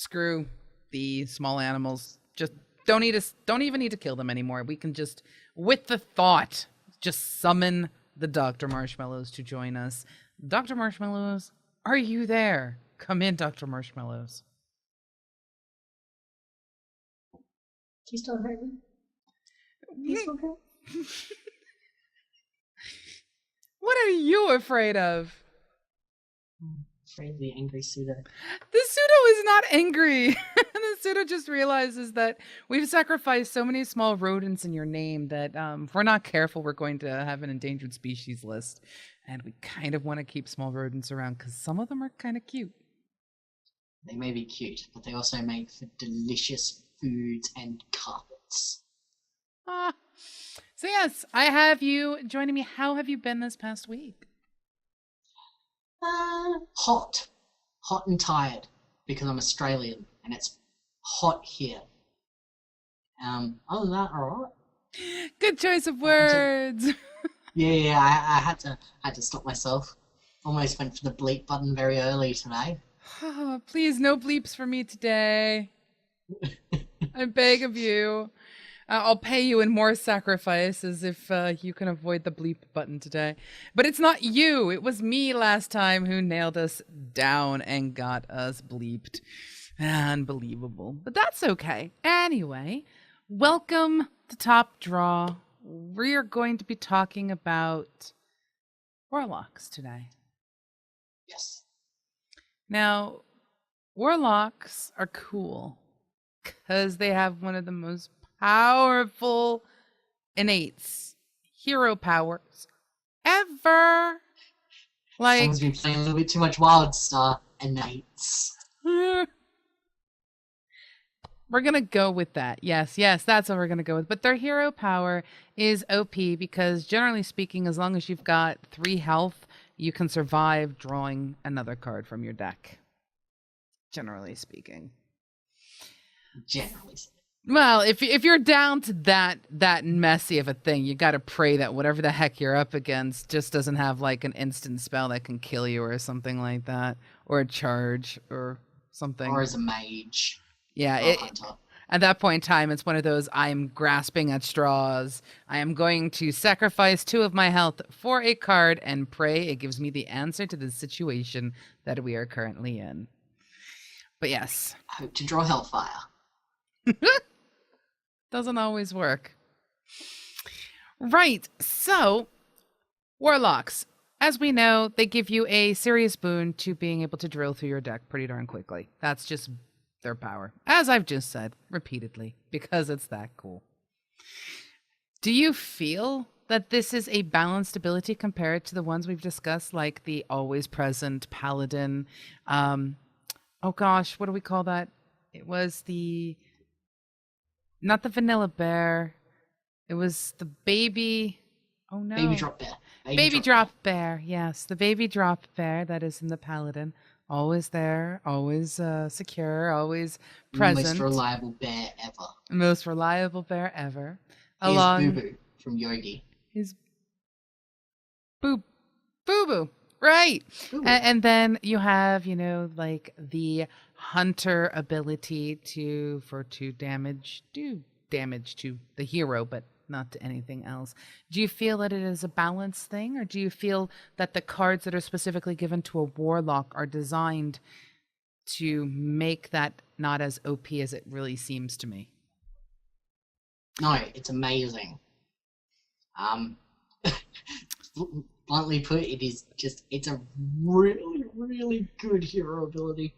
Screw the small animals. Just don't even need to kill them anymore. We can just, with the thought, just summon the Dr. Marshmellows to join us. Dr. Marshmellows, are you there? Come in, Dr. Marshmellows. Do you still hurt me? You still hurt? What are you afraid of? Afraid of the angry pseudo. The pseudo is not angry. The pseudo just realizes that we've sacrificed so many small rodents in your name that if we're not careful, we're going to have an endangered species list. And we kind of want to keep small rodents around because some of them are kind of cute. They may be cute, but they also make for delicious foods and carpets. So yes, I have you joining me. How have you been this past week? Hot and tired because I'm Australian and it's hot here. Other than that, alright. Good choice of words. Yeah, I had to stop myself. Almost went for the bleep button very early today. Oh, please, no bleeps for me today. I beg of you. I'll pay you in more sacrifices if you can avoid the bleep button today. But it's not you. It was me last time who nailed us down and got us bleeped. Unbelievable. But that's okay. Anyway, welcome to Top Draw. We're going to be talking about Warlocks today. Yes. Now, Warlocks are cool because they have one of the most powerful innates, hero powers ever. Like, someone's been playing a little bit too much WildStar innates. We're gonna go with that. Yes, that's what we're gonna go with. But their hero power is OP because, generally speaking, as long as you've got 3 health, you can survive drawing another card from your deck. Generally speaking. Generally. Well, if you're down to that messy of a thing, you got to pray that whatever the heck you're up against just doesn't have like an instant spell that can kill you or something like that, or a charge or something. Or as a mage. Yeah, at that point in time, it's one of those I'm grasping at straws. I am going to sacrifice 2 of my health for a card and pray it gives me the answer to the situation that we are currently in. But yes. I hope to draw Hellfire. Doesn't always work. Right, so Warlocks, as we know, they give you a serious boon to being able to drill through your deck pretty darn quickly. That's just their power, as I've just said repeatedly, because it's that cool. Do you feel that this is a balanced ability compared to the ones we've discussed, like the always present Paladin? Oh gosh, what do we call that? It was not the vanilla bear. It was the baby. Oh no. Baby drop bear. Baby drop bear. Yes, the baby drop bear that is in the Paladin. Always there, always secure, always present. Most reliable bear ever. Most reliable bear ever. He's Boo Boo from Yogi. He's Boo Boo. Right. And then you have, like the hunter ability for 2 damage, do damage to the hero, but not to anything else. Do you feel that it is a balanced thing, or do you feel that the cards that are specifically given to a warlock are designed to make that not as OP as it really seems to me? No, it's amazing. Bluntly put, it's a really, really good hero ability.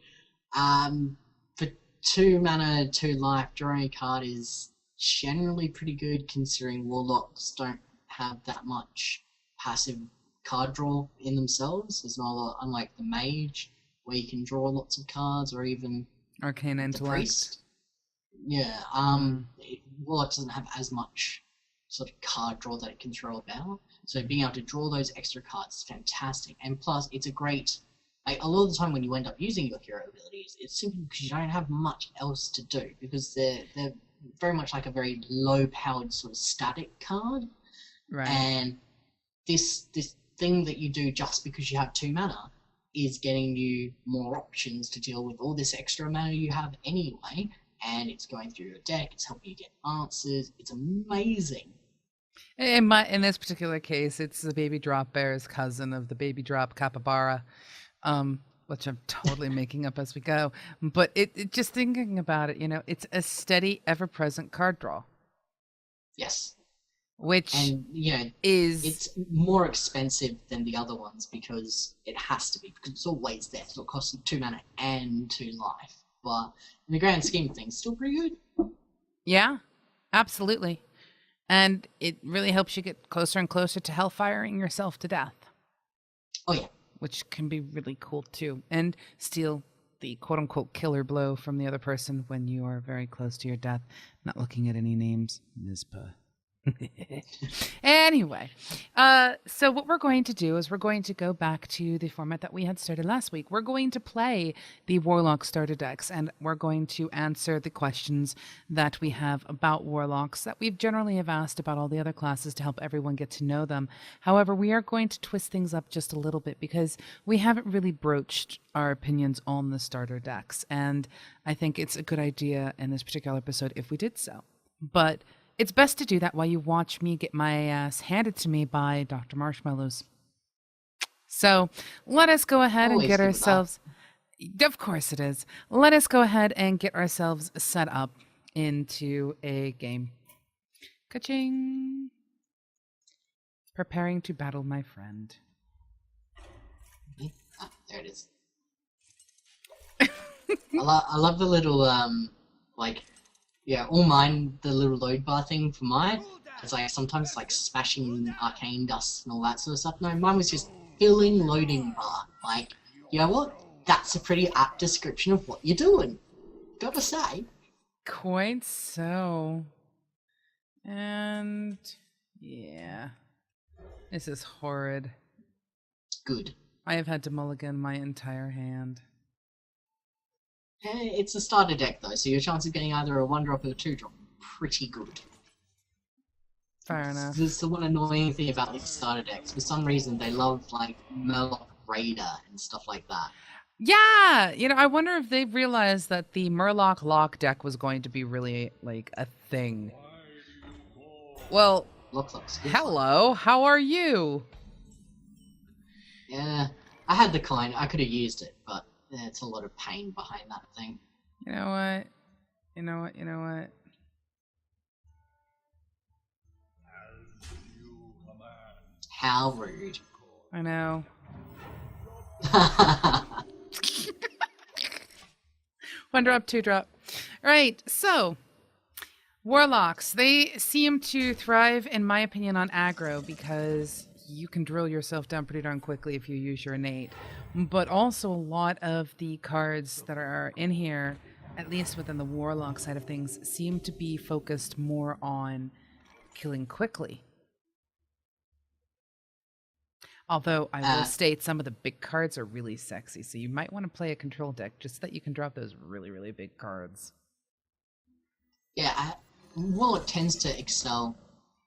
For 2 mana, 2 life, drawing a card is generally pretty good considering Warlocks don't have that much passive card draw in themselves. There's not a lot, unlike the Mage, where you can draw lots of cards, or even Arcane Intellect. Priest. Yeah, Warlock doesn't have as much sort of card draw that it can throw about. So being able to draw those extra cards is fantastic. And plus, it's a great... a lot of the time when you end up using your hero abilities, it's simply because you don't have much else to do. Because they're very much like a very low-powered sort of static card. Right. And this thing that you do just because you have 2 mana is getting you more options to deal with all this extra mana you have anyway, and it's going through your deck, it's helping you get answers. It's amazing. In this particular case, it's the baby drop bear's cousin of the baby drop capybara, which I'm totally making up as we go. But it just thinking about it, it's a steady, ever-present card draw. Yes. Which and it's more expensive than the other ones because it has to be, because it's always there. So it costs 2 mana and 2 life. But in the grand scheme of things, still pretty good. Yeah, absolutely. And it really helps you get closer and closer to hellfiring yourself to death. Oh, yeah. Which can be really cool, too. And steal the quote-unquote killer blow from the other person when you are very close to your death. Not looking at any names. Mizpah. Anyway, so what we're going to do is we're going to go back to the format that we had started last week. We're going to play the Warlock starter decks, and we're going to answer the questions that we have about Warlocks that we've generally have asked about all the other classes to help everyone get to know them. However, we are going to twist things up just a little bit because we haven't really broached our opinions on the starter decks, and I think it's a good idea in this particular episode if we did so. But it's best to do that while you watch me get my ass handed to me by Dr. Marshmellows. So let us go ahead and get ourselves... Of course it is. Let us go ahead and get ourselves set up into a game. Ka-ching. Preparing to battle my friend. Ah, there it is. I love the little, all mine, the little load bar thing for mine, it's like sometimes like smashing arcane dust and all that sort of stuff. No, mine was just filling loading bar. Like, you know what? That's a pretty apt description of what you're doing. Gotta say. Quite so. And yeah. This is horrid. Good. I have had to mulligan my entire hand. It's a starter deck though, so your chance of getting either a 1-drop or a 2-drop pretty good. Fair enough. There's the one annoying thing about these starter decks. For some reason, they love like Murloc Raider and stuff like that. Yeah, I wonder if they realized that the Murloc Lock deck was going to be really like a thing. Well, hello, how are you? Yeah, I had the coin. I could have used it, but it's a lot of pain behind that thing. You know what? How rude. I know. 1-drop, 2-drop. Right, so Warlocks, they seem to thrive, in my opinion, on aggro because you can drill yourself down pretty darn quickly if you use your innate. But also a lot of the cards that are in here, at least within the Warlock side of things, seem to be focused more on killing quickly. Although I will state some of the big cards are really sexy, so you might want to play a control deck just so that you can drop those really, really big cards. Yeah, Warlock tends to excel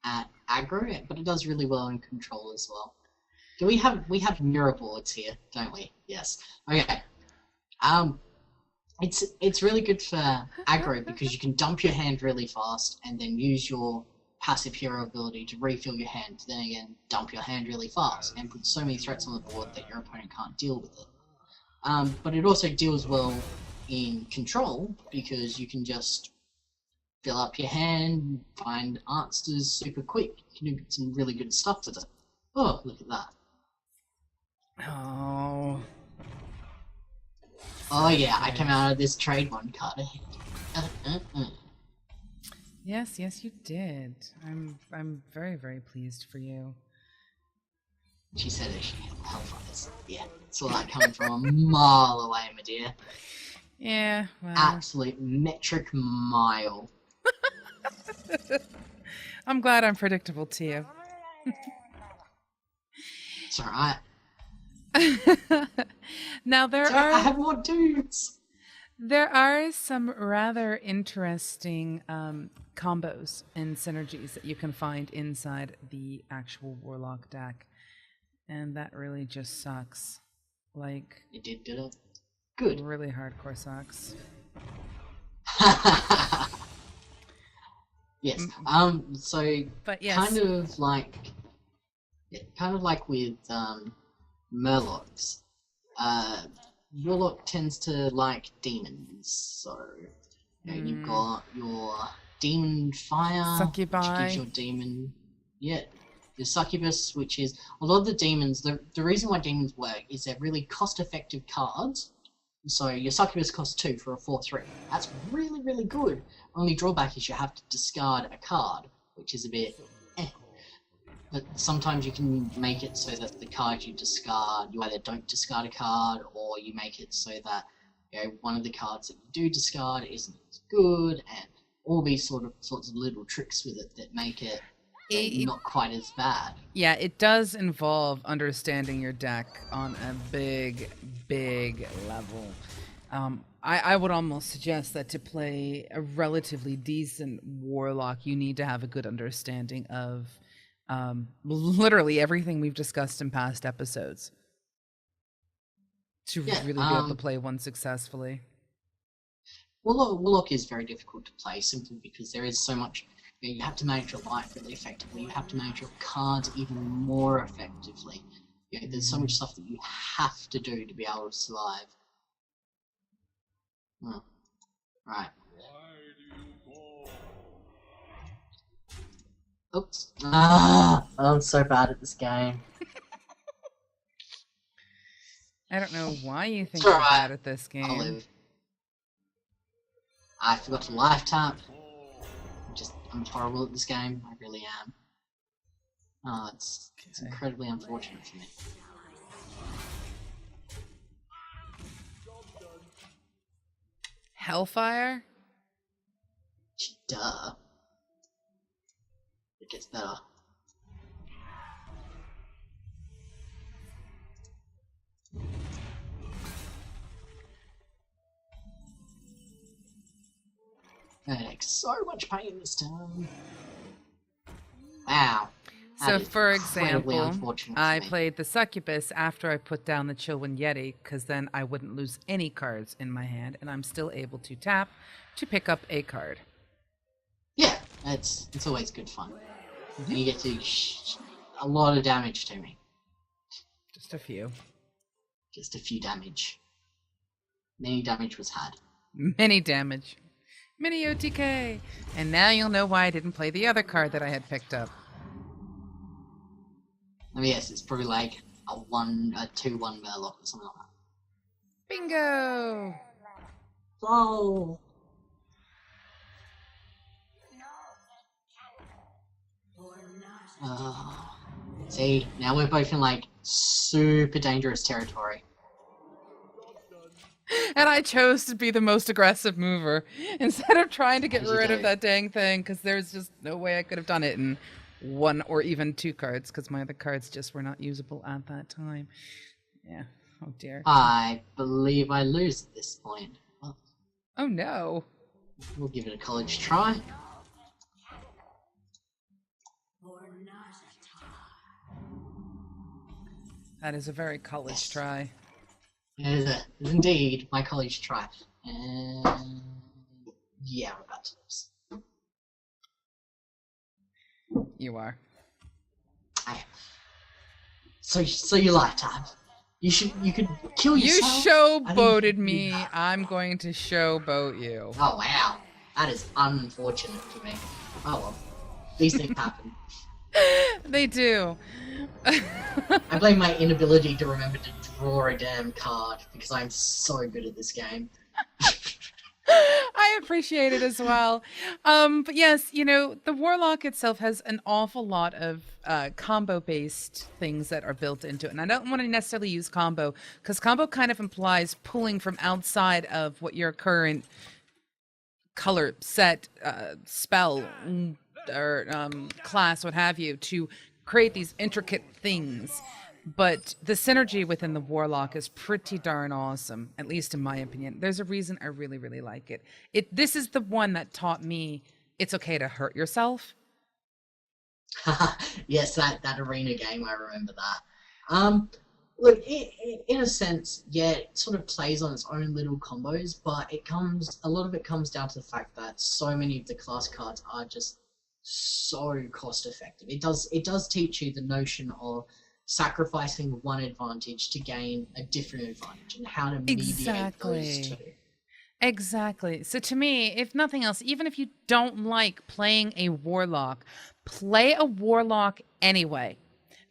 at aggro, but it does really well in control as well. Do we have mirror boards here, don't we? Yes. Okay. It's really good for aggro because you can dump your hand really fast and then use your passive hero ability to refill your hand, then again dump your hand really fast and put so many threats on the board that your opponent can't deal with it. But it also deals well in control because you can just fill up your hand, find answers super quick. You can do some really good stuff with it. Oh, look at that. Oh. Oh yeah, I came out of this trade 1 card. Yes, you did. I'm very, very pleased for you. She said that she had hellfires. Yeah, saw that coming from a mile away, my dear. Yeah, well. Absolute metric mile. I'm glad I'm predictable to you. It's alright. Now I have more dudes. There are some rather interesting combos and synergies that you can find inside the actual Warlock deck. And that really just sucks Like, It did it. Good. really hardcore sucks. Yes. So But yes. kind of like with Murlocs. Warlock tends to like demons, so you've got your demon fire, Succubi. which gives your demon, your succubus, which is a lot of the demons. The reason why demons work is they're really cost-effective cards. So your succubus costs 2 for a 4/3. That's really, really good. Only drawback is you have to discard a card, which is a bit But sometimes you can make it so that the card you discard, you either don't discard a card, or you make it so that one of the cards that you do discard isn't as good, and all these sorts of little tricks with it that make it not quite as bad. Yeah, it does involve understanding your deck on a big, big level. I would almost suggest that to play a relatively decent Warlock, you need to have a good understanding of literally everything we've discussed in past episodes to really be able to play one successfully. Warlock is very difficult to play simply because there is so much. You have to manage your life really effectively. You have to manage your cards even more effectively. There's so much stuff that you have to do to be able to survive. Right. Oops. I'm so bad at this game. I don't know why you think you're bad at this game. Olive. I forgot to life tap. I'm horrible at this game. I really am. It's incredibly unfortunate for me. Hellfire? Duh. It gets better. That takes so much pain this time. Wow. So, for example, I played the Succubus after I put down the Chillwind Yeti, because then I wouldn't lose any cards in my hand, and I'm still able to tap to pick up a card. Yeah, it's always good fun. And you get to a lot of damage to me. Just a few. Just a few damage. Many damage was had. Many damage. Mini OTK. And now you'll know why I didn't play the other card that I had picked up. Oh yes, it's probably like a 2/1 Murloc or something like that. Bingo! Oh. See, now we're both in like super dangerous territory. And I chose to be the most aggressive mover instead of trying to get rid of that dang thing, because there's just no way I could have done it in 1 or even 2 cards, because my other cards just were not usable at that time. Yeah. Oh dear. I believe I lose at this point. Well, oh no. We'll give it a college try. That is a very college try. It is indeed my college try. And yeah, we're about to lose. You are. I am. So you lifetime. You could kill yourself. You showboated me. I'm going to showboat you. Oh wow. That is unfortunate for me. Oh well. These things happen. They do. I blame my inability to remember to draw a damn card because I'm so good at this game. I appreciate it as well. But yes, the Warlock itself has an awful lot of combo-based things that are built into it. And I don't want to necessarily use combo, because combo kind of implies pulling from outside of what your current color set, spell, or class, what have you, to create these intricate things. But the synergy within the Warlock is pretty darn awesome, at least in my opinion. There's a reason I really, really like it. This is the one that taught me it's okay to hurt yourself. Yes, that arena game, I remember that. Look, in a sense, yeah, it sort of plays on its own little combos, but a lot of it comes down to the fact that so many of the class cards are just so cost effective. It does teach you the notion of sacrificing one advantage to gain a different advantage and how to mediate those two. Exactly. Exactly. So to me, if nothing else, even if you don't like playing a warlock, play a warlock anyway,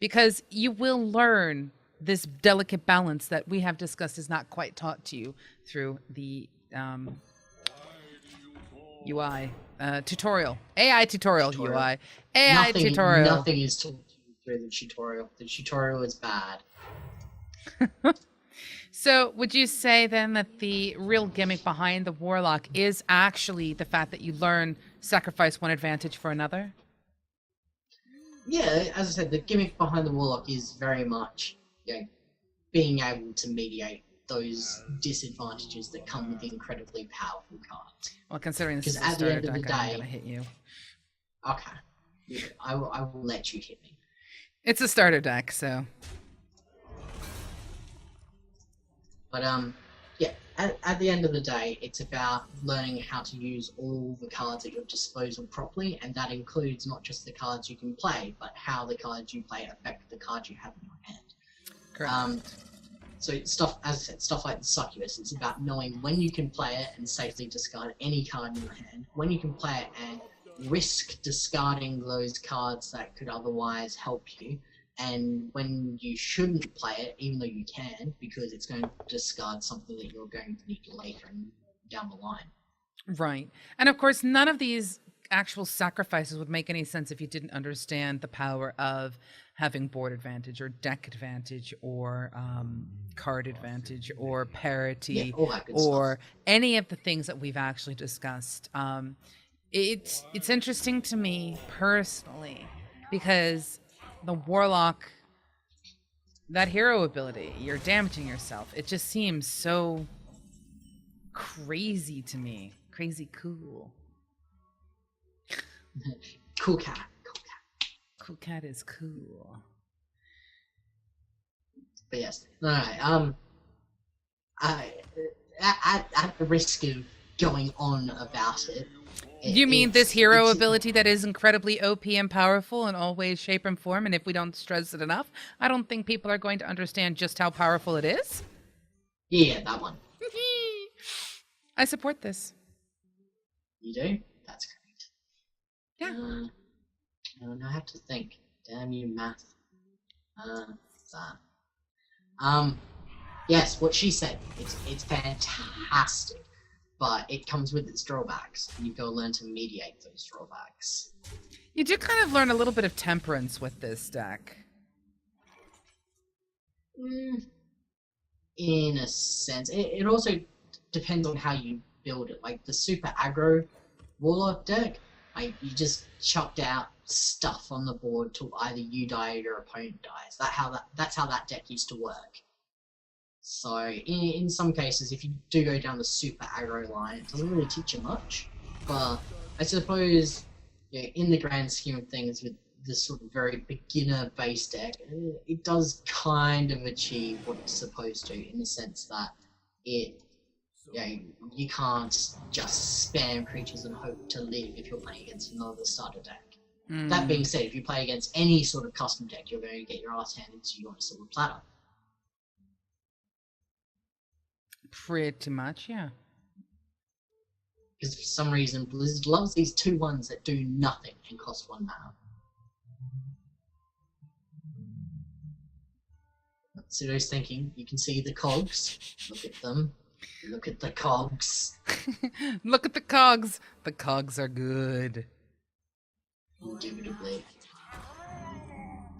because you will learn this delicate balance that we have discussed is not quite taught to you through the UI tutorial, AI tutorial, Tutorial. UI, AI tutorial. Nothing is taught to you through the tutorial. The tutorial is bad. So, would you say then that the real gimmick behind the warlock is actually the fact that you learn sacrifice one advantage for another? Yeah, as I said, the gimmick behind the Warlock is very much, being able to mediate those disadvantages that come with incredibly powerful cards. Well, considering this is a Because at the starter end of the deck, I'm day, gonna hit you. okay, yeah, I will let you hit me. It's a starter deck, so But yeah, at the end of the day, it's about learning how to use all the cards at your disposal properly, and that includes not just the cards you can play, but how the cards you play affect the cards you have in your hand. correct. So stuff, as I said, stuff like the Succubus, it's about knowing when you can play it and safely discard any card in your hand, when you can play it and risk discarding those cards that could otherwise help you, and when you shouldn't play it, even though you can, because it's going to discard something that you're going to need later and down the line. Right. And of course, none of these actual sacrifices would make any sense if you didn't understand the power of having board advantage or deck advantage or card advantage or parity all that good or stuff. any of the things that we've actually discussed. It's interesting to me personally because the warlock, that hero ability, you're damaging yourself. It just seems so crazy to me. Crazy cool. Cool cat. Cool cat is cool. But yes, no. At the risk of going on about it. You mean this hero ability that is incredibly OP and powerful in all ways, shape, and form, and if we don't stress it enough, I don't think people are going to understand just how powerful it is? Yeah, that one. I support this. You do? That's great. Yeah. I have to think. Damn you, math. Yes, what she said. It's fantastic, but it comes with its drawbacks. You've got to learn to mediate those drawbacks. You do kind of learn a little bit of temperance with this deck. In a sense. It also depends on how you build it. Like the super aggro Warlock deck, like you just chucked out stuff on the board till either you die or your opponent dies. That's how that deck used to work. So in some cases, if you do go down the super aggro line, it doesn't really teach you much. But I suppose, in the grand scheme of things, with this sort of very beginner base deck, it does kind of achieve what it's supposed to, in the sense that you can't just spam creatures and hope to live if you're playing against another starter deck. That being said, if you play against any sort of custom deck, you're going to get your ass handed to you on a silver platter. Pretty much, yeah. Because for some reason, Blizzard loves these 2/1s that do nothing and cost 1 mana. Pseudo's thinking, you can see the cogs. Look at them. Look at the cogs. Look at the cogs. The cogs are good. Indubitably.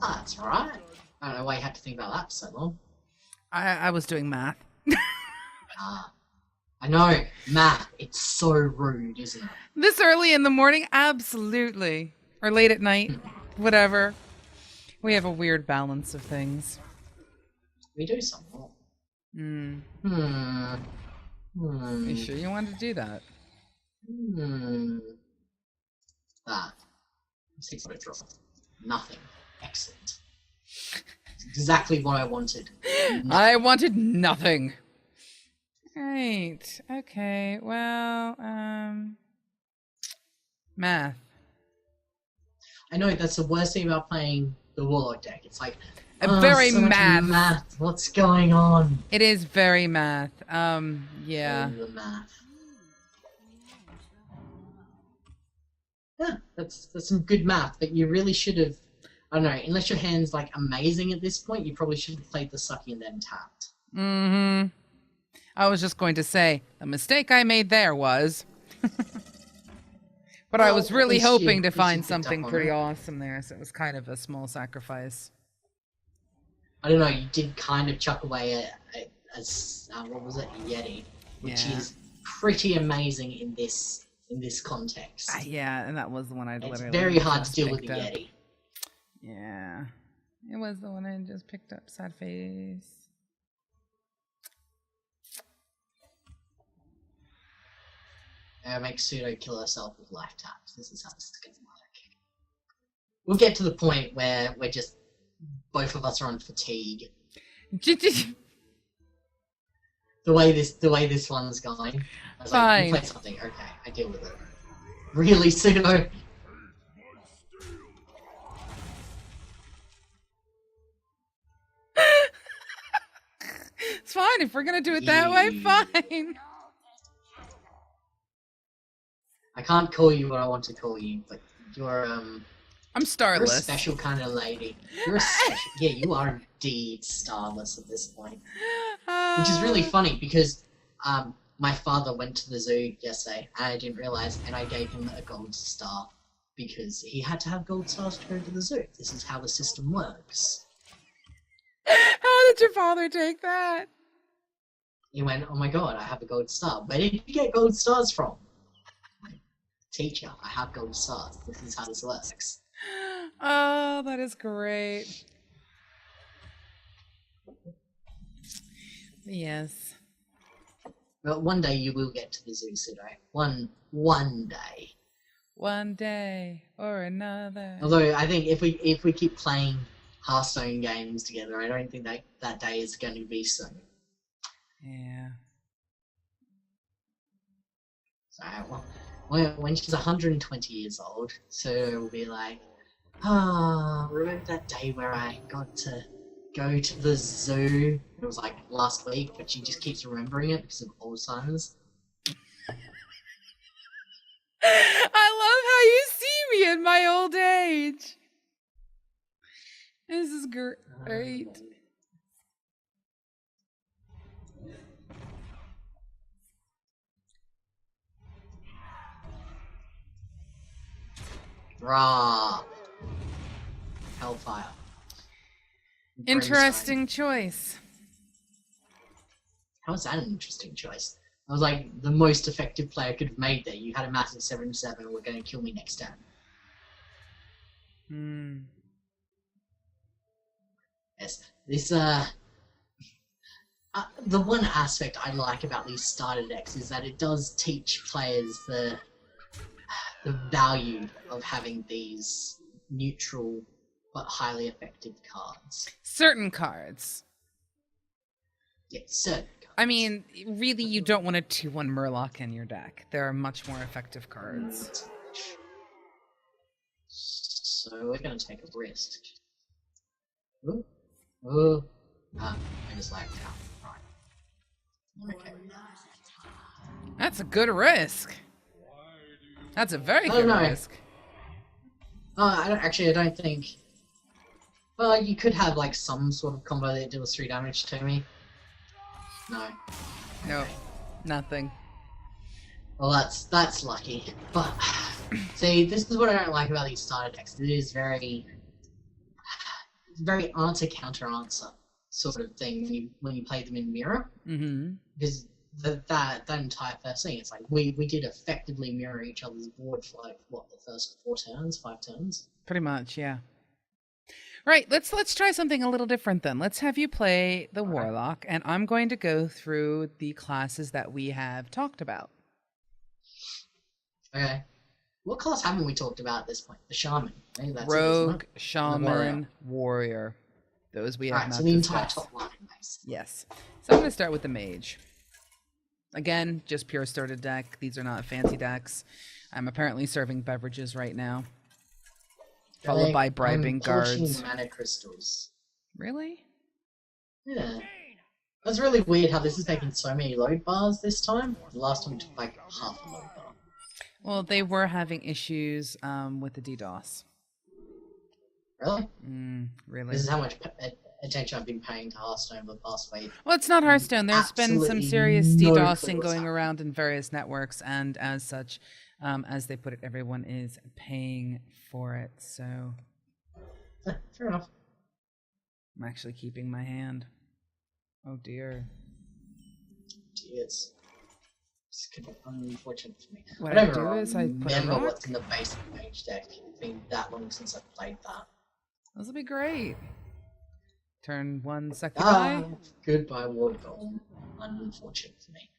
That's alright. I don't know why you had to think about that for so long. I was doing math. I know, math, it's so rude, isn't it? This early in the morning? Absolutely. Or late at night. Whatever. We have a weird balance of things. We do somewhat. You sure you wanted to do that? That. 6 draw. Nothing. Excellent. exactly what I wanted. I wanted nothing. Right. Okay. Well, math. I know that's the worst thing about playing the Warlock deck. It's like, Very so much math. math. What's going on? It is very math. Yeah. The math. Yeah, that's some good math, but you really should have. I don't know. Unless your hand's like amazing at this point, you probably should have played the Sucky and then tapped. Mm-hmm. I was just going to say the mistake I made there was. But I was really hoping to find something pretty awesome there, so it was kind of a small sacrifice. I don't know, you did kind of chuck away a what was it, a Yeti, which is pretty amazing in this context. Yeah, and that was the one I literally. It's very hard to deal with the Yeti. Yeah, it was the one I just picked up. Sad face. Make Pseudo kill herself with life taps. This is how this is going to work. We'll get to the point where we're just both of us are on fatigue. The way this one's going. I was Fine. like, you play something. Okay, I deal with it. Really, Pseudo? It's fine if we're gonna do it that way. Fine. I can't call you what I want to call you, but you're I'm starless. You're a special kind of lady. You're a special. Yeah, you are indeed starless at this point. Which is really funny because my father went to the zoo yesterday and I didn't realize, and I gave him a gold star because he had to have gold stars to go to the zoo. This is how the system works. How did your father take that? He went, "Oh my god, I have a gold star. Where did you get gold stars from?" Teacher, I have gold stars. This is how this works. Oh, that is great. Yes. But one day you will get to the zoo, Pseudo. One day. One day or another. Although I think if we keep playing Hearthstone games together, I don't think that day is going to be soon. Yeah. So when she's 120 years old, so it'll be like, remember that day where I got to go to the zoo? It was like last week, but she just keeps remembering it because of Alzheimer's. I love how you see me in my old age. This is great. Rah. Hellfire. Interesting choice. How is that an interesting choice? I was like, the most effective player could have made there. You had a massive 7-7 and we're going to kill me next turn. Yes, this, the one aspect I like about these starter decks is that it does teach players the value of having these neutral but highly effective cards. Certain cards. Yeah, certain cards. I mean, really, you don't want a 2-1 Murloc in your deck. There are much more effective cards. So we're going to take a risk. Ooh. I just lagged out. Right. Okay. That's a good risk. That's a very good risk. I don't think... Well, you could have, like, some sort of combo that deals 3 damage to me. No. Nope. Nothing. Well, that's lucky. But, see, this is what I don't like about these starter decks. It is very answer counter answer sort of thing when you play them in mirror. Mm-hmm. Because that entire first thing, it's like we did effectively mirror each other's board for like what, the first 5 turns. Pretty much, yeah. Right, let's try something a little different then. Let's have you play the Warlock, and I'm going to go through the classes that we have talked about. Okay. What class haven't we talked about at this point? The Shaman. Maybe that's Rogue, it, isn't it? Shaman, Warrior. Those we have Alright, not so the entire discussed. top line, basically. Yes. So I'm going to start with the mage. Again, just pure starter deck. These are not fancy decks. I'm apparently serving beverages right now. Followed by bribing I'm polishing guards. mana crystals. Really? Yeah. That's really weird how this is taking so many load bars this time. The last time took like half a load bar. Well, they were having issues with the DDoS. Really? Really? This is how much attention I've been paying to Hearthstone over the past week. Well, it's not Hearthstone. There's been some Absolutely serious no clue DDoSing what's going happening. around in various networks, and as such, as they put it, everyone is paying for it. So Fair enough. I'm actually keeping my hand. Oh dear. It's could be unfortunate for me. What I I don't do is I put a remember rock. what's in the basic mage deck. It's been that long since I've played that. This will be great. Turn 1 succubi. Goodbye, Ward Golem. Unfortunate for me.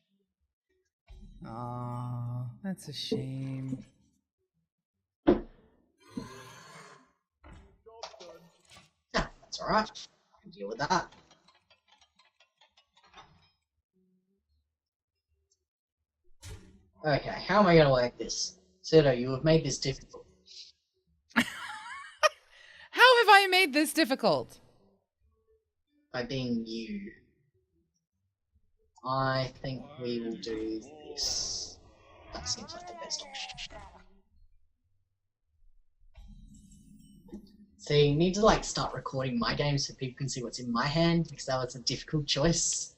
Aw, that's a shame. Yeah, that's alright. I can deal with that. Okay, how am I going to work this? Pseudo, you have made this difficult. How have I made this difficult? By being you. I think we will do this. That seems like the best option. See, you need to like start recording my games so people can see what's in my hand, because that was a difficult choice.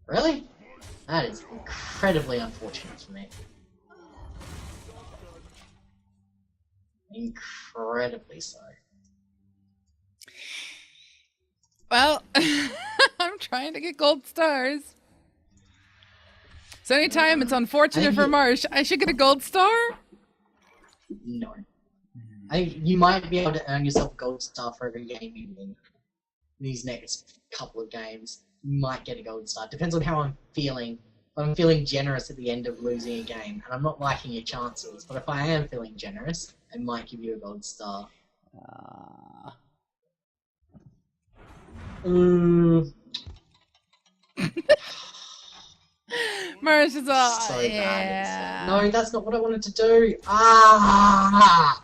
Really? That is incredibly unfortunate for me. Incredibly so. Well, I'm trying to get gold stars. So anytime it's unfortunate for Marsh, I should get a gold star? No. You might be able to earn yourself a gold star for every game you win. These next couple of games, you might get a gold star. Depends on how I'm feeling. If I'm feeling generous at the end of losing a game, and I'm not liking your chances, but if I am feeling generous, I might give you a gold star. Marsh is all, So yeah. bad. No, that's not what I wanted to do. Ah!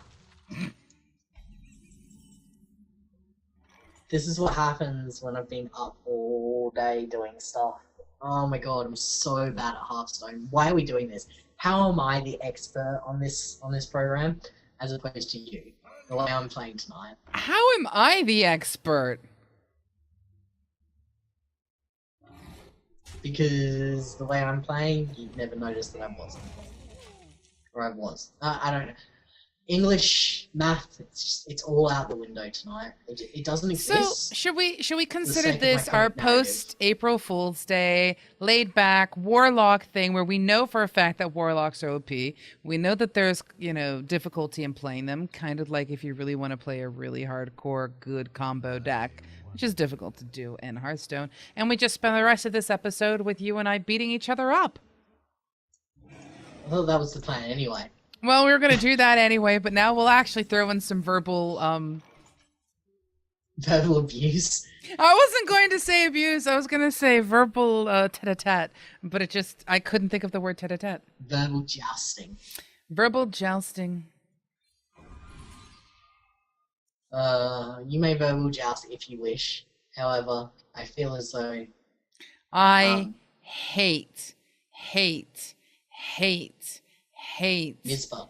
This is what happens when I've been up all day doing stuff. Oh my god, I'm so bad at Hearthstone. Why are we doing this? How am I the expert on this program, as opposed to you, the way I'm playing tonight? How am I the expert? Because the way I'm playing, you'd never noticed that I wasn't. Or I was. I don't know. English, math, it's all out the window tonight. It doesn't exist. So should we consider sake of my this our comic narrative. post April Fool's Day laid back Warlock thing where we know for a fact that Warlocks are OP. We know that there's, difficulty in playing them, kind of like if you really want to play a really hardcore good combo deck, which is difficult to do in Hearthstone. And we just spend the rest of this episode with you and I beating each other up. I thought that was the plan anyway. Well, we were going to do that anyway, but now we'll actually throw in some verbal Verbal abuse. I wasn't going to say abuse. I was going to say verbal tete-a-tete, but I couldn't think of the word tete-a-tete. Verbal jousting. Verbal jousting. You may verbal joust if you wish. However, I feel as though I hate Mizpah.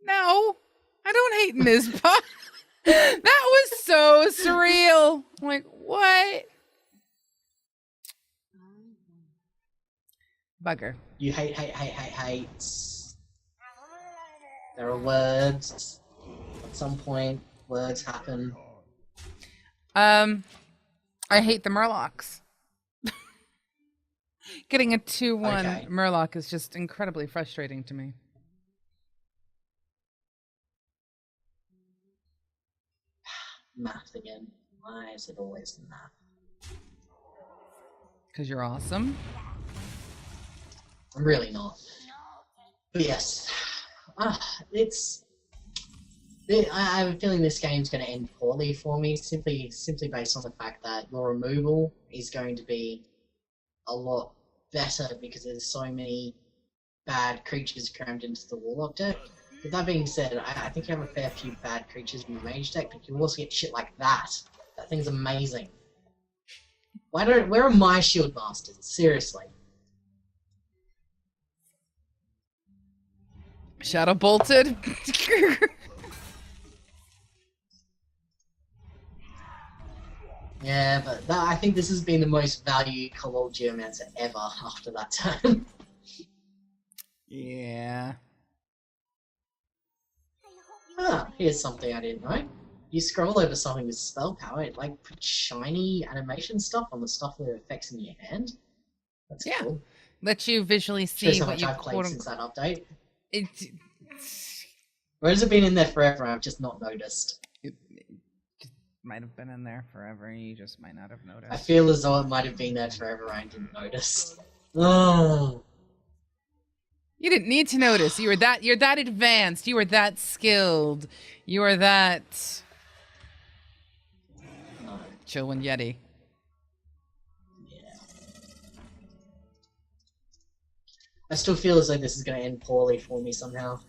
No, I don't hate Mizpah. That was so surreal. I'm like, what? Bugger. You hate. There are words. At some point, words happen. I hate the Murlocs. Getting a 2/1 Okay. Murloc is just incredibly frustrating to me. Math again. Why is it always math? Because you're awesome. I'm really not. But yes. It's I have a feeling this game's going to end poorly for me, simply based on the fact that your removal is going to be a lot better because there's so many bad creatures crammed into the Warlock deck. With that being said, I think you have a fair few bad creatures in your Mage deck, but you also get shit like that. That thing's amazing. Where are my Shield Masters? Seriously. Shadow bolted. Yeah, but I think this has been the most valued Kobold Geomancer ever after that turn. Yeah. Ah, here's something I didn't know. You scroll over something with spell power, it like puts shiny animation stuff on the stuff that affects in your hand. That's cool. Let you visually see Shows how what much you I've played since that update. It Or has it been in there forever and I've just not noticed? just might have been in there forever, you just might not have noticed. I feel as though it might have been there forever and I didn't notice. Oh. You didn't need to notice. You're that advanced. You are that skilled. You are that Chillin' Yeti. Yeah. I still feel as though this is going to end poorly for me somehow.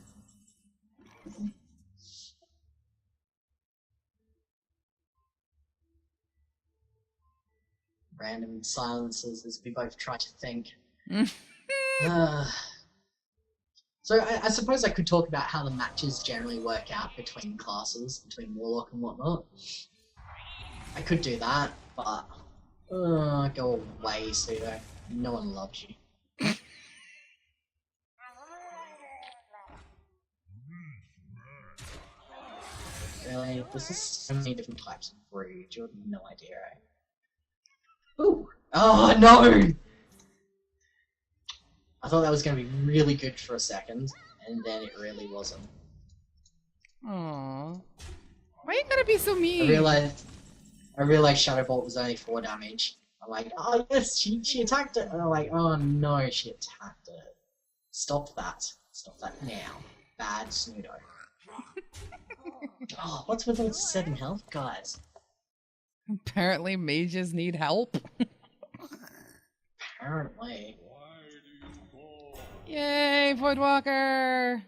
Random silences as we both try to think. So I suppose I could talk about how the matches generally work out between classes, between Warlock and whatnot. I could do that, but go away, Pseudo. No one loves you. Really? There's just so many different types of brood. You have no idea, right? Ooh! Oh no! I thought that was going to be really good for a second, and then it really wasn't. Aww. Why you gotta be so mean? I realized Shadow Bolt was only 4 damage. I'm like, oh yes, she attacked it. And I'm like, oh no, she attacked it. Stop that. Stop that now. Bad Pseudo. Oh, what's with all 7 health, guys? Apparently mages need help. Apparently. Yay, Voidwalker!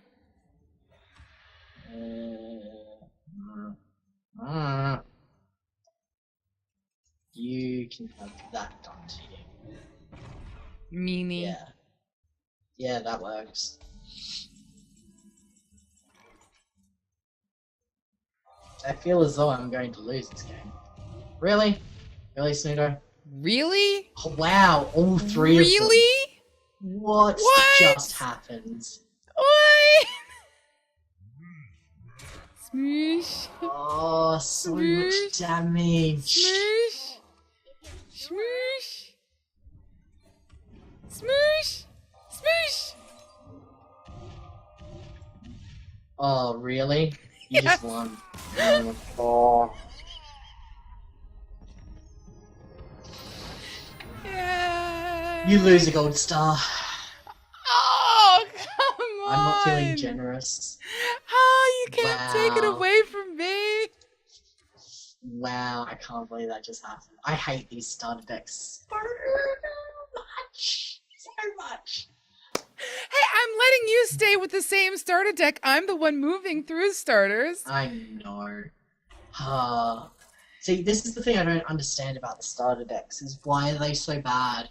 You can have that done to you. Meanie. Yeah. Yeah, that works. I feel as though I'm going to lose this game. Really? Really, Snudo? Really? Oh, wow, all 3 of them. Really? What just happened? What? Smoosh. Oh, so much damage. Smoosh. Smoosh. Smoosh. Smoosh. Oh, really? You Yes. just won. Oh. Yeah. You lose a gold star. Oh, come on. I'm not feeling generous. Oh, you can't take it Wow. away from me. Wow, I can't believe that just happened. I hate these starter decks so much. So much. Hey, I'm letting you stay with the same starter deck. I'm the one moving through starters. I know. See, this is the thing I don't understand about the starter decks, is why are they so bad?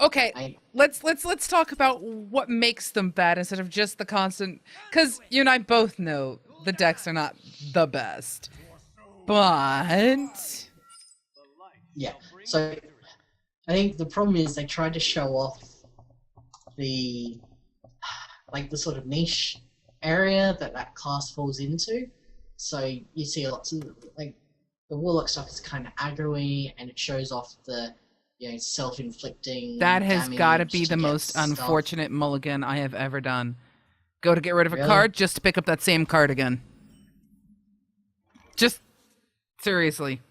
Okay, let's talk about what makes them bad instead of just the constant. Because you and I both know the decks are not the best, but Yeah. So I think the problem is they tried to show off the sort of niche area that class falls into. So you see lots of the Warlock stuff is kind of aggro-y, and it shows off the self-inflicting. that has got to damage be the get most stuff. unfortunate mulligan I have ever done. Go to get rid of a Really? card just to pick up that same card again. Just seriously,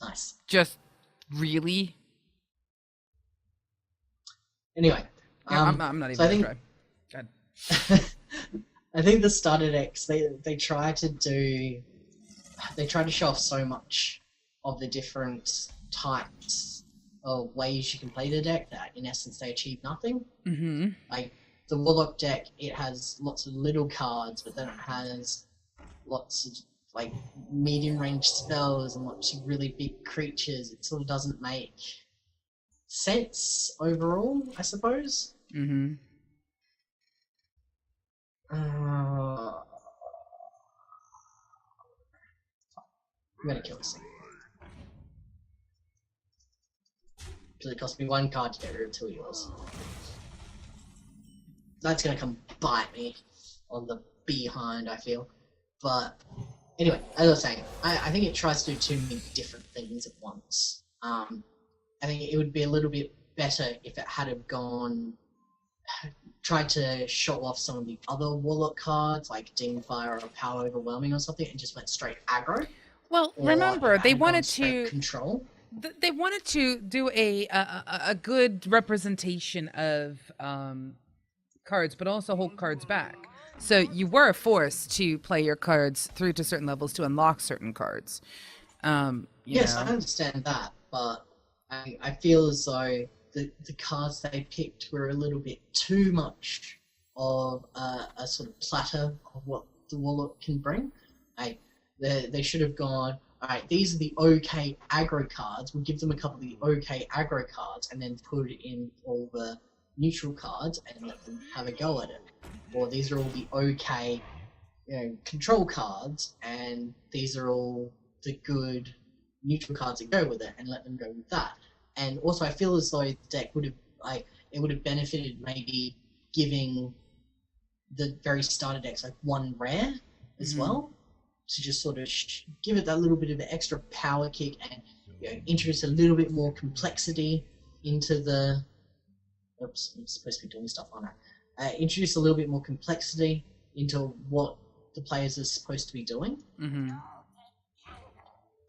Nice. just really. Anyway, Yeah, I'm not even so I gonna think try. God. I think the starter decks they try to show off so much of the different types of ways you can play the deck that in essence they achieve nothing. Mm-hmm. Like the Warlock deck, it has lots of little cards, but then it has lots of like medium range spells and lots of really big creatures. It sort of doesn't make sense overall, I suppose. Mm-hmm. I'm gonna kill this thing. Because it cost me 1 card to get rid of 2 of yours. That's gonna come bite me on the behind, I feel. But anyway, as I was saying, I think it tries to do too many different things at once. I think it would be a little bit better if it had have tried to show off some of the other Warlock cards, like Demon Fire or Power Overwhelming or something, and just went straight aggro. Well, remember, they wanted to control. They wanted to do a good representation of cards, but also hold cards back. So you were forced to play your cards through to certain levels to unlock certain cards. Yes, I understand that, but I feel as though the cards they picked were a little bit too much of a sort of platter of what the Warlock can bring. They should have gone, alright, these are the okay aggro cards, we'll give them a couple of the okay aggro cards and then put in all the neutral cards and let them have a go at it. Or these are all the okay control cards and these are all the good neutral cards that go with it and let them go with that. And also I feel as though the deck would have benefited maybe giving the very starter decks like 1 rare as well, to just sort of give it that little bit of an extra power kick and introduce a little bit more complexity into the... Oops, I'm supposed to be doing stuff on it. Introduce a little bit more complexity into what the players are supposed to be doing,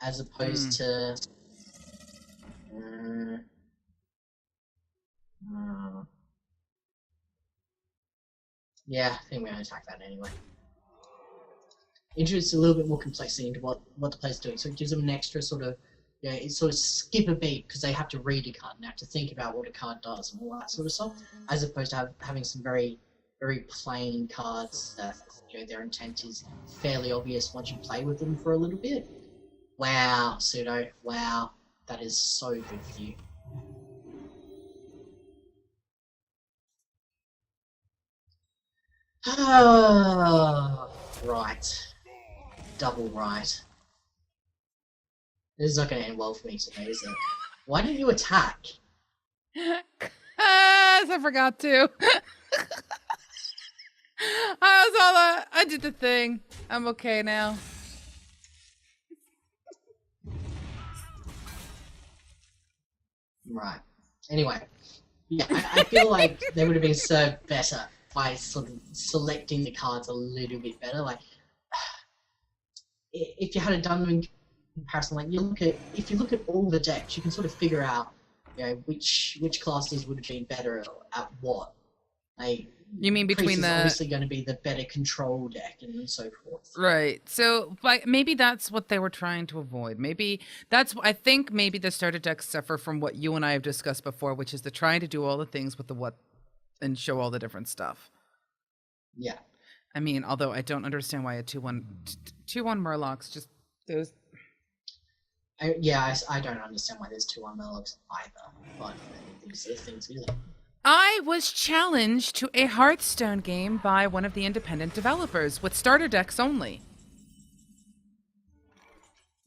as opposed to... yeah, I think we're going to attack that anyway. Introduce a little bit more complexity into what the player's doing, so it gives them an extra sort of, it sort of skip a beat because they have to read a card and have to think about what a card does and all that sort of stuff, as opposed to having some very, very plain cards that their intent is fairly obvious once you play with them for a little bit. Wow, Pseudo, wow, that is so good for you. Right. Double right. This is not going to end well for me today, is it? Why didn't you attack? I forgot to. I did the thing. I'm okay now. Right. Anyway, yeah, I feel like they would have been served better by sort of selecting the cards a little bit better. Like, if you had done them in comparison, like if you look at all the decks, you can sort of figure out, which classes would have been better at what. Like, you mean between the... obviously going to be the better control deck and so forth. Right. So maybe that's what they were trying to avoid. I think maybe the starter decks suffer from what you and I have discussed before, which is the trying to do all the things with the what and show all the different stuff. Yeah. I mean, although I don't understand why a 2/1 Murlocs just those... I don't understand why there's 2/1 Murlocs either, but these are things we like. I was challenged to a Hearthstone game by one of the independent developers with starter decks only.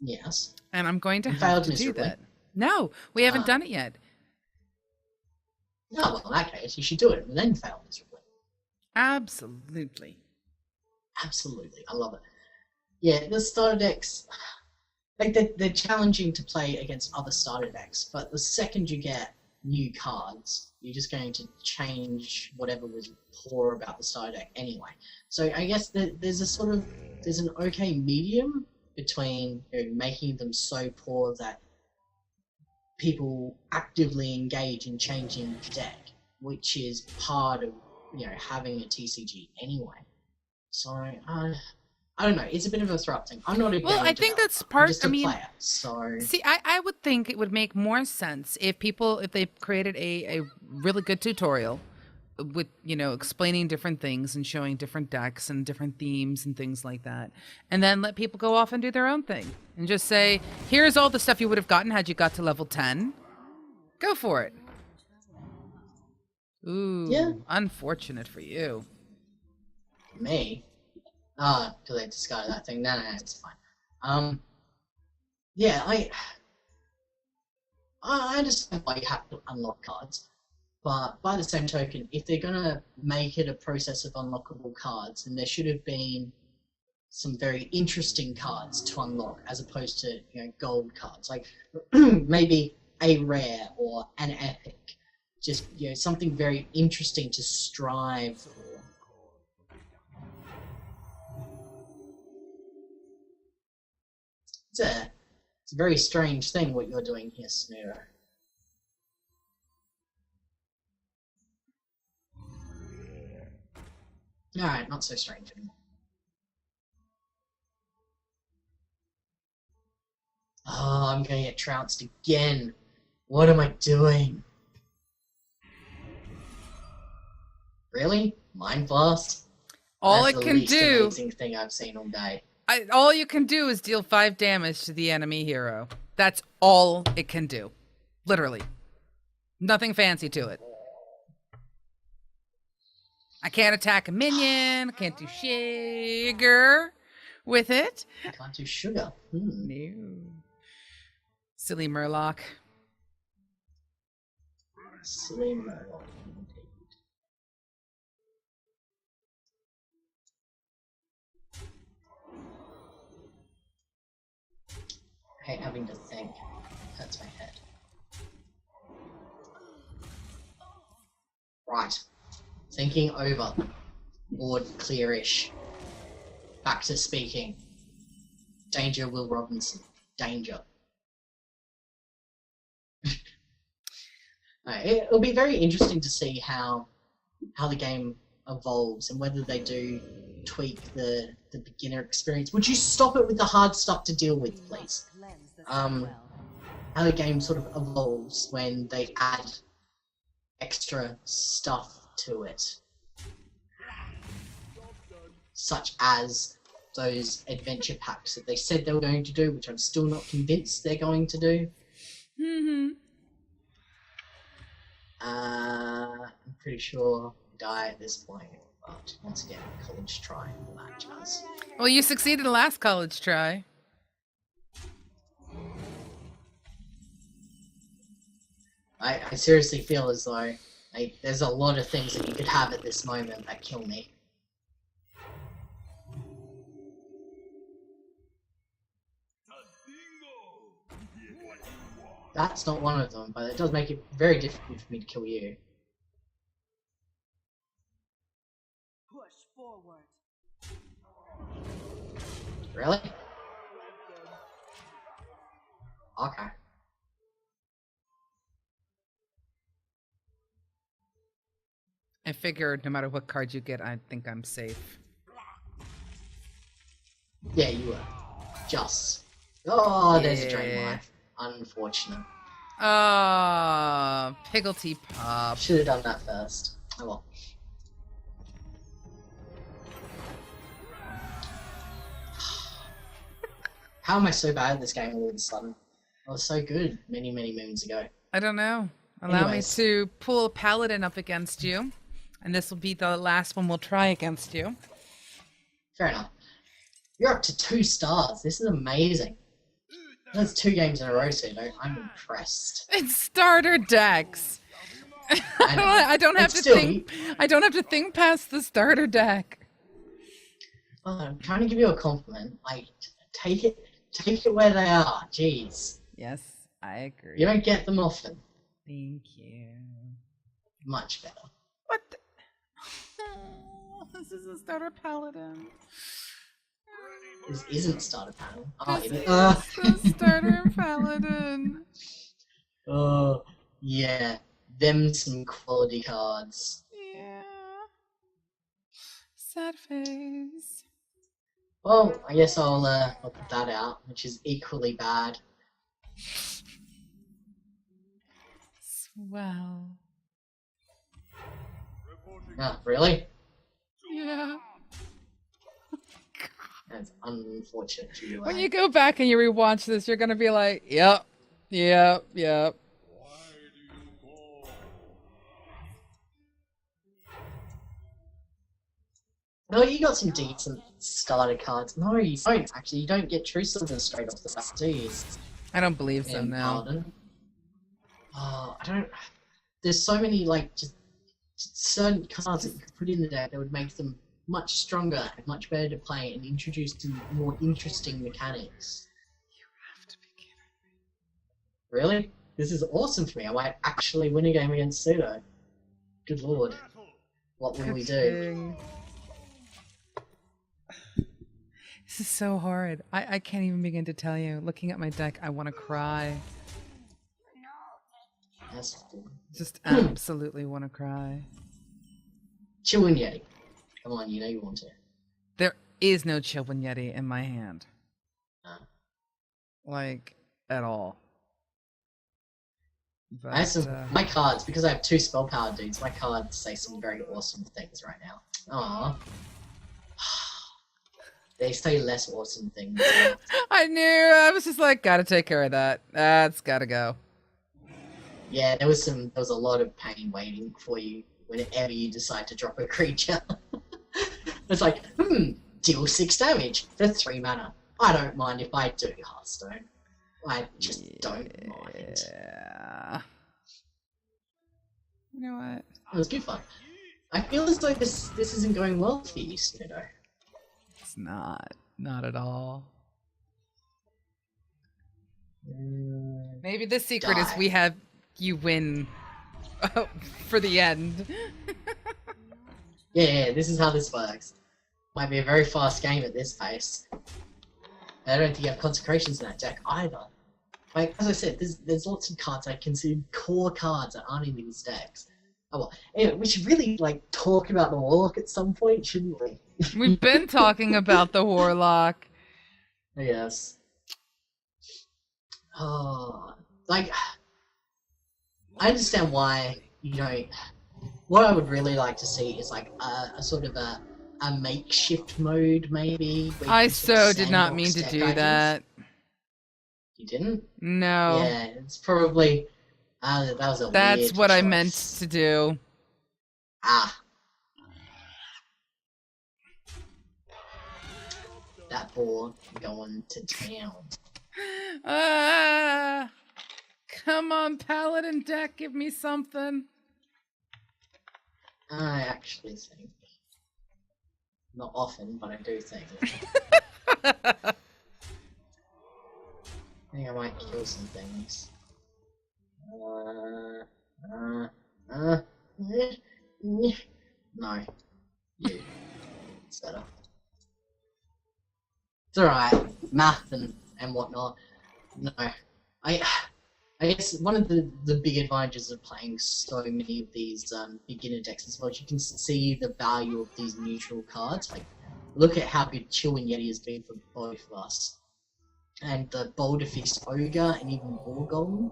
Yes. And I'm going to have to do that. No, we haven't done it yet. No, well, in that case, you should do it and then fail miserably. Absolutely. Absolutely. I love it. Yeah, the starter decks, like, they're challenging to play against other starter decks, but the second you get new cards, you're just going to change whatever was poor about the starter deck anyway. So I guess there's an okay medium between making them so poor that people actively engage in changing the deck, which is part of having a TCG anyway. So I don't know. It's a bit of a throw thing. I'm not a Well, game I think developer. that's part. I'm just a I mean, player. So see, I would think it would make more sense if they created a really good tutorial with, you know, explaining different things and showing different decks and different themes and things like that, and then let people go off and do their own thing and just say, here's all the stuff you would have gotten had you got to level 10. Go for it. Ooh, yeah, unfortunate for you. me. Because I discarded that thing. No, it's fine. Yeah, I understand why you have to unlock cards, but by the same token, if they're gonna make it a process of unlockable cards, then there should have been some very interesting cards to unlock, as opposed to, you know, gold cards. Like maybe a rare or an epic, just, you know, something very interesting to strive for. It's a very strange thing what you're doing here, Smear. Alright, not so strange anymore. Oh, I'm gonna get trounced again. What am I doing? Really? Mind Blast? All That's it the can least do. amazing thing I've seen all day. All you can do is deal 5 damage to the enemy hero. That's all it can do. Literally. Nothing fancy to it. I can't attack a minion. I can't do sugar with it. I can't do sugar. No. Silly Murloc. Silly Murloc, indeed. I hate having to think. Hurts my head. Right. Thinking over. Board clearish. Back to speaking. Danger, Will Robinson. Danger. It'll be very interesting to see how the game evolves and whether they do tweak the beginner experience. Would you stop it with the hard stuff to deal with, please? How the game sort of evolves when they add extra stuff to it, such as those adventure packs that they said they were going to do, which I'm still not convinced they're going to do. I'm pretty sure I die at this point, but once again, college try for that chance. Well, you succeeded the last college try. I seriously feel as though there's a lot of things that you could have at this moment that kill me. That's not one of them, but it does make it very difficult for me to kill you. Push forward. Really? Okay. I figured no matter what card you get, I think I'm safe. Yeah, you were. Just. Oh, there's a drain life. Unfortunate. Ah, Pigglety Pop. Should have done that first. Oh well. How am I so bad at this game all of a sudden? I was so good many moons ago. I don't know. Allow Anyways. me to pull a paladin up against you, and this will be the last one we'll try against you. Fair enough. You're up to 2 stars. This is amazing. That's 2 games in a row, so I'm impressed. It's starter decks. I know. I don't have But to still, think. I don't have to think past the starter deck. I'm trying to give you a compliment. Like, take it where they are. Jeez. Yes, I agree. You don't get them often. Thank you. Much better. What? Oh, this is a starter paladin. This isn't starter panel. Oh, This it is is. the starter paladin. Oh, yeah. Them some quality cards. Yeah. Sad face. Well, I guess I'll put that out, which is equally bad. Swell. Really? Yeah. That's unfortunate for you. When you go back and you rewatch this, you're gonna be like, yep, yep, yep. No, you got some decent starter cards. No, you don't, actually. You don't get True Silver straight off the bat, do you? I don't believe so And now. Paladin. Oh, I don't... There's so many, like, just certain cards that you could put in the deck that would make them much stronger and much better to play and introduce some more interesting mechanics. You have to be kidding me. Really? This is awesome for me. I might actually win a game against Pseudo. Good lord. What will we do? This is so hard. I can't even begin to tell you. Looking at my deck, I want to cry. That's cool. Just absolutely want to cry. Chillin' Yeti. Come on, you know you want to. There is no Chillin' Yeti in my hand. No. Like, at all. But, I have some, my cards, because I have 2 spell power dudes, my cards say some very awesome things right now. Aww. They say less awesome things. I knew. I was just like, gotta take care of that. That's gotta go. Yeah, there was a lot of pain waiting for you whenever you decide to drop a creature. It's like, deal 6 damage for 3 mana. I don't mind if I do Hearthstone. I just don't mind. Yeah. You know what? It was good fun. I feel as though this isn't going well for you, Snudo. It's not. Not at all. Maybe the secret is we have you win for the end. Yeah, this is how this works. Might be a very fast game at this pace. I don't think you have consecrations in that deck either. Like, as I said, there's lots of cards I consider core cards that aren't in these decks. Oh well, anyway, we should really, like, talk about the Warlock at some point, shouldn't we? We've been talking about the Warlock. Yes. Oh, like, I understand why, you know, what I would really like to see is, like, a sort of a makeshift mode, maybe. Where you I can sort of so did not mean sandbox to deck do ideas. that. You didn't? No. Yeah, it's probably... that was a That's weird what I choice. meant to do. Ah. That board going to town. Come on, Paladin deck, give me something. I actually think... Not often, but I do think... I think I might kill some things. No. You. It's better. It's alright. Math and whatnot. No. I guess one of the big advantages of playing so many of these beginner decks as well is you can see the value of these neutral cards. Like, look at how good Chillin' Yeti has been for both of us. And the Boulder Fist Ogre and even War Golem,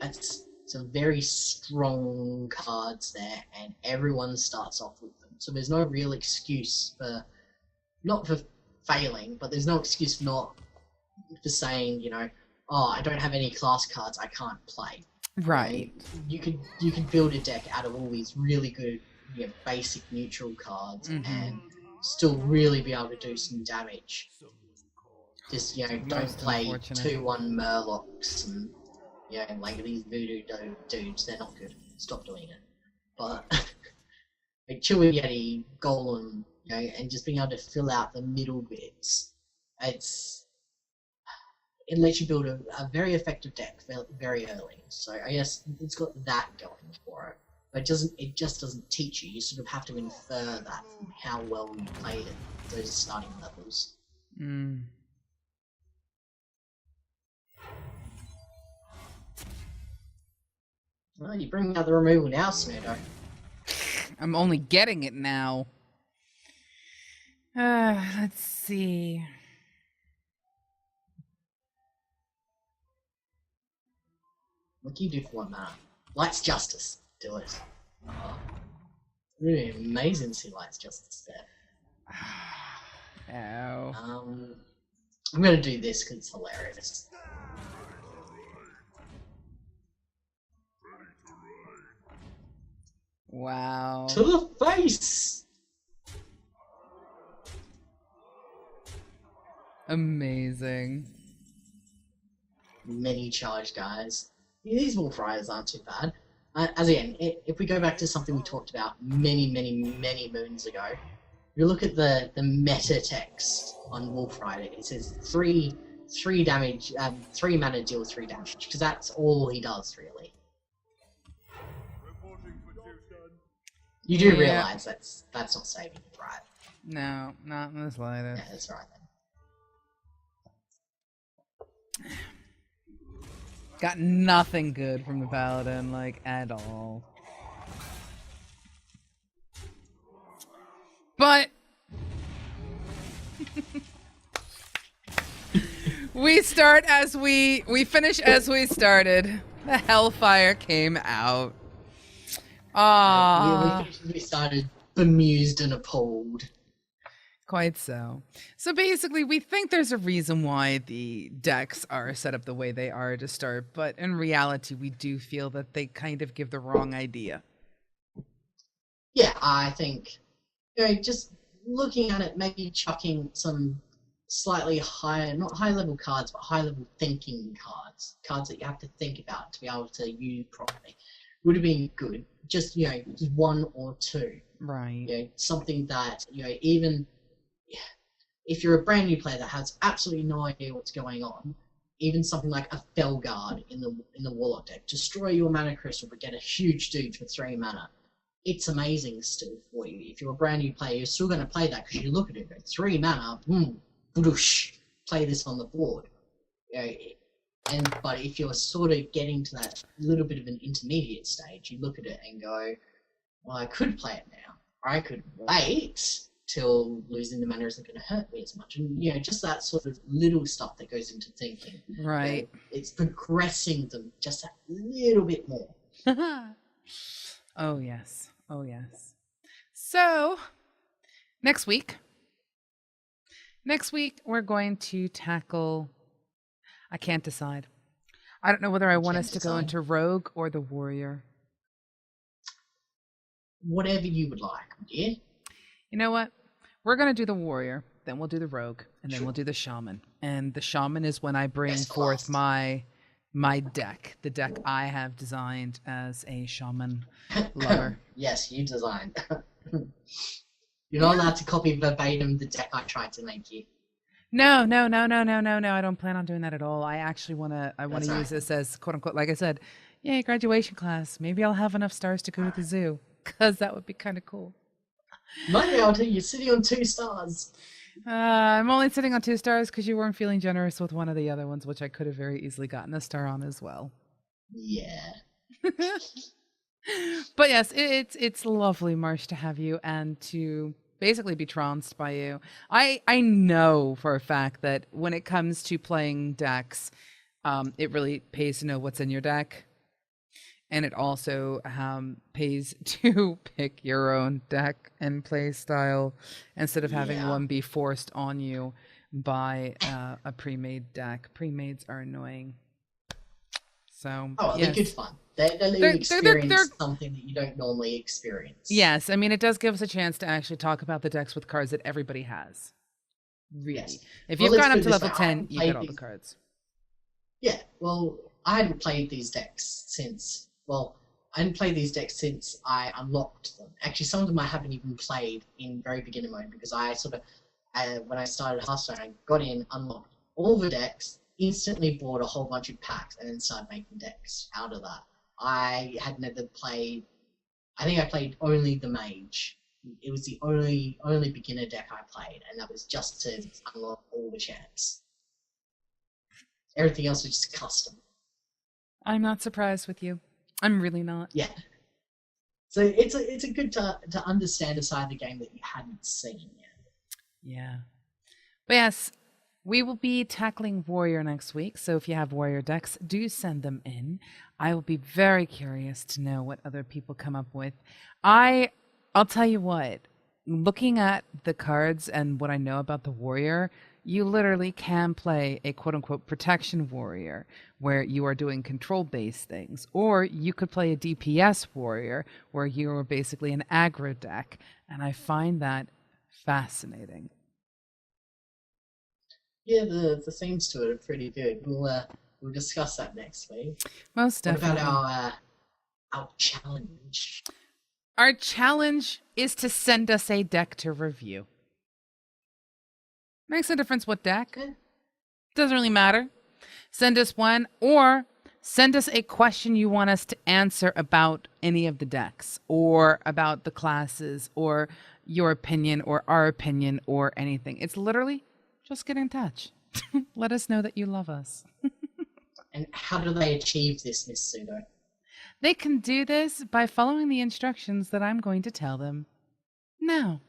that's some very strong cards there, and everyone starts off with them. So there's no real excuse for, not for failing, but there's no excuse for saying, you know, oh, I don't have any class cards, I can't play. Right. You could build a deck out of all these really good, you know, basic neutral cards and still really be able to do some damage. Just, you know, don't play 2-1 Murlocs and, you know, like these voodoo dudes, they're not good. Stop doing it. But, like Chillin' Yeti, Golem, you know, and just being able to fill out the middle bits, it lets you build a very effective deck very early. So I guess it's got that going for it. But it just doesn't teach you. You sort of have to infer that from how well you played at those starting levels. Well, you bring out the removal now, Snudo. I'm only getting it now. Let's see. What do you do for 1 mana? Light's Justice. Do it. Oh, really amazing to see Light's Justice there. Ow. I'm gonna do this because it's hilarious. Wow. To the face! Amazing. Many charge guys. These Wolf Riders aren't too bad. As again, if we go back to something we talked about many moons ago, you look at the meta text on Wolf Rider. It says three damage, 3 mana deal 3 damage, because that's all he does really. You do realize that's not saving, right? No, not in the slightest. Yeah, that's right then. Got nothing good from the Paladin, like, at all. But we start as we finish as we started. The Hellfire came out. We started bemused and appalled. Quite so. So basically, we think there's a reason why the decks are set up the way they are to start, but in reality, we do feel that they kind of give the wrong idea. Yeah, I think, just looking at it, maybe chucking some slightly higher, not high-level cards, but high-level thinking cards that you have to think about to be able to use properly, would have been good. Just, just 1 or 2. Right. Something that, even if you're a brand new player that has absolutely no idea what's going on, even something like a Felguard in the Warlock deck, destroy your mana crystal but get a huge dude for 3 mana. It's amazing still for you. If you're a brand new player, you're still going to play that because you look at it and go, 3 mana, boosh, play this on the board. But if you're sort of getting to that little bit of an intermediate stage, you look at it and go, well, I could play it now, or I could wait till losing the mana isn't going to hurt me as much. And, just that sort of little stuff that goes into thinking. Right. It's progressing them just a little bit more. Oh, yes. Oh, yes. So, next week, we're going to tackle... I can't decide. I don't know whether I want us to go into Rogue or the Warrior. Whatever you would like, dear. You know what? We're going to do the Warrior, then we'll do the Rogue, and then we'll do the Shaman. And the Shaman is when I bring forth my deck, the deck I have designed as a Shaman lover. Yes, you designed. You're not allowed to copy verbatim the deck I tried to make you. No. I don't plan on doing that at all. I actually want to use this as, quote unquote, like I said, yay, graduation class. Maybe I'll have enough stars to go to the zoo, because that would be kind of cool. Might be able to. You're sitting on 2 stars. I'm only sitting on 2 stars because you weren't feeling generous with one of the other ones, which I could have very easily gotten a star on as well. Yeah. But yes, it's lovely, Marsh, to have you and to basically be trounced by you. I know for a fact that when it comes to playing decks, it really pays to know what's in your deck. And it also pays to pick your own deck and play style instead of having one be forced on you by a pre-made deck. Pre-mades are annoying. So, they're good fun. They let you experience something that you don't normally experience. Yes, I mean, it does give us a chance to actually talk about the decks with cards that everybody has. Really. Yes. If you've gone up to level 10, you get all the cards. Yeah, well, I hadn't played these decks since... Well, I hadn't played these decks since I unlocked them. Actually, some of them I haven't even played in very beginner mode because I sort of, when I started Hearthstone, I got in, unlocked all the decks, instantly bought a whole bunch of packs, and then started making decks out of that. I had never played... I think I played only the Mage. It was the only beginner deck I played, and that was just to unlock all the champs. Everything else was just custom. I'm not surprised with you. I'm really not. Yeah. So it's a good to understand a side of the game that you hadn't seen yet. Yeah. But yes, we will be tackling Warrior next week. So if you have Warrior decks, do send them in. I will be very curious to know what other people come up with. I'll tell you what, looking at the cards and what I know about the Warrior, you literally can play a quote unquote protection warrior where you are doing control based things. Or you could play a DPS warrior where you are basically an aggro deck. And I find that fascinating. Yeah, the themes to it are pretty good. We'll discuss that next week. Most definitely. What about our challenge? Our challenge is to send us a deck to review. Makes a difference what deck. Yeah. Doesn't really matter. Send us one, or send us a question you want us to answer about any of the decks, or about the classes, or your opinion, or our opinion, or anything. It's literally just get in touch. Let us know that you love us. And how do they achieve this, Miss Pseudo? They can do this by following the instructions that I'm going to tell them now.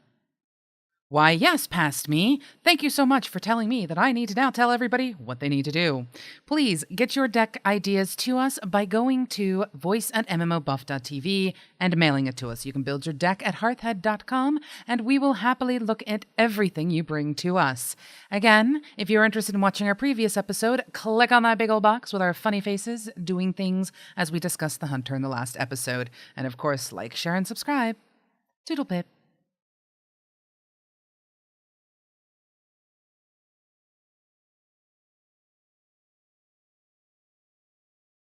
Why, yes, past me. Thank you so much for telling me that I need to now tell everybody what they need to do. Please get your deck ideas to us by going to voice@MMOBuff.TV and mailing it to us. You can build your deck at hearthhead.com, and we will happily look at everything you bring to us. Again, if you're interested in watching our previous episode, click on that big old box with our funny faces doing things as we discussed the hunter in the last episode. And of course, like, share, and subscribe. Doodle pip.